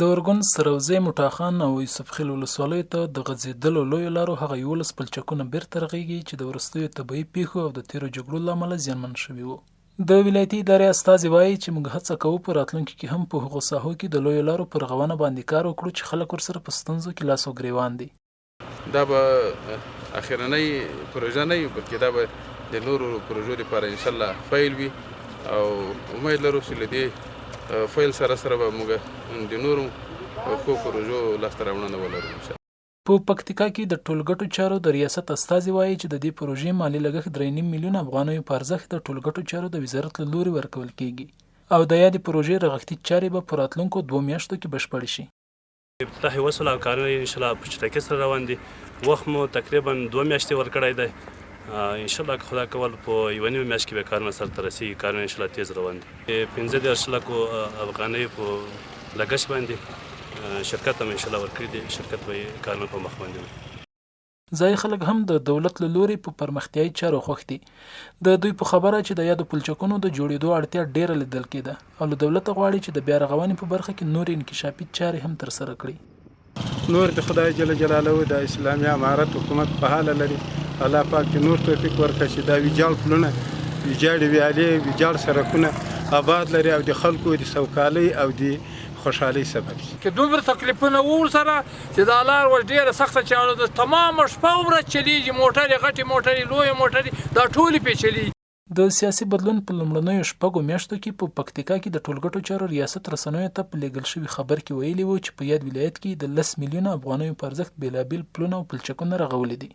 د ارګون سروزی موټاخان او یوسف خیل ولسوالیو ته د غځېدلو لویو لارو هغه 11 پلچکونه بیرته رغیږي چې د وروستیو طبیعي پیښو او د تیرو جګړو له امله زیانمن شوي وو. د ولایتي ادارې استازي وایي چې موږ هڅه کوو په راتلونکي کې هم په هغو ساحو کې د لویو لارو پر رغونه باندې کار وکړو چې خلک ورسره په ستونزو کې لاس او ګریوان دي. دا به اخرنۍ پروژه نه وي بلکې دا به د نورو پروژو لپاره انشاءالله فیل وي او امید لرو چې له دې فیل سره به موږ د نورو ښو پروژو لاسته راوړنه ولرو. په پکتیکا کې د ټولګټو چارو د ریاست استازي وایي چې د دې پروژې مالي لګښت 3.5 میلیون افغانیو په ارزښت د ټولګټو چارو د وزارت له لوري ورکول کیږي او د یادې پروژې رغښتي چارې به په راتلونکو 2 میاشتو کې بشپړې شي. افتتاح وصل او کارونه انشاءالله په چټکۍ سره روان دي. وخت مو تقریبا 2 میاشتې ورکړی دی. انشاءالله که خدای کول په 1.5 میاشت کې به کارونه سرته رسیږي. کارونه انشاءالله تیز روان دي. 15 لکو افغانیو په لګښت باندې شرکت هم انشاءالله ورکړي دي. شرکت به کارونه په مخ باندې وي. ځایي خلک هم د دولت له لوري په پرمختیایي چارو خوښ دي. د دوی په خبره چې د یادو پلچکونو د جوړېدو اړتیا ډیره لیدل کېده او له دولته غواړي چې د بیا رغونې په برخه کې نور انکشافي چارې هم ترسره کړي. نور د خدای جل جلاله د اسلامي امارت حکومت په حال لري. الله پاک دې نور توفیق ورکړي چې دا ویجاړ پلونه ویجاړې ویالې ویجاړ سړکونه آباد لري او د خلکو د سوکالۍ او د خوشحالۍ سبب شي. که دومره تکلیفونه ورسره چې دا لار ور ډېره سخته چاړه ده. تمامه شپه ورځ چلیږي. موټرې غټې موټرې لویې موټرې دا ټولې پیچلي. د سیاسي بدلون په لومړنیو شپږو میاشتو کې په پکتیکا کې د ټولګټو چارو ریاست رسنیو ته په لیږل شوي خبر کې ویلي وو چې په یاد ولایت کې د 10 میلیونه افغانیو په ارزښت بېلابېل پلونه او پلچکونه رغولي دي.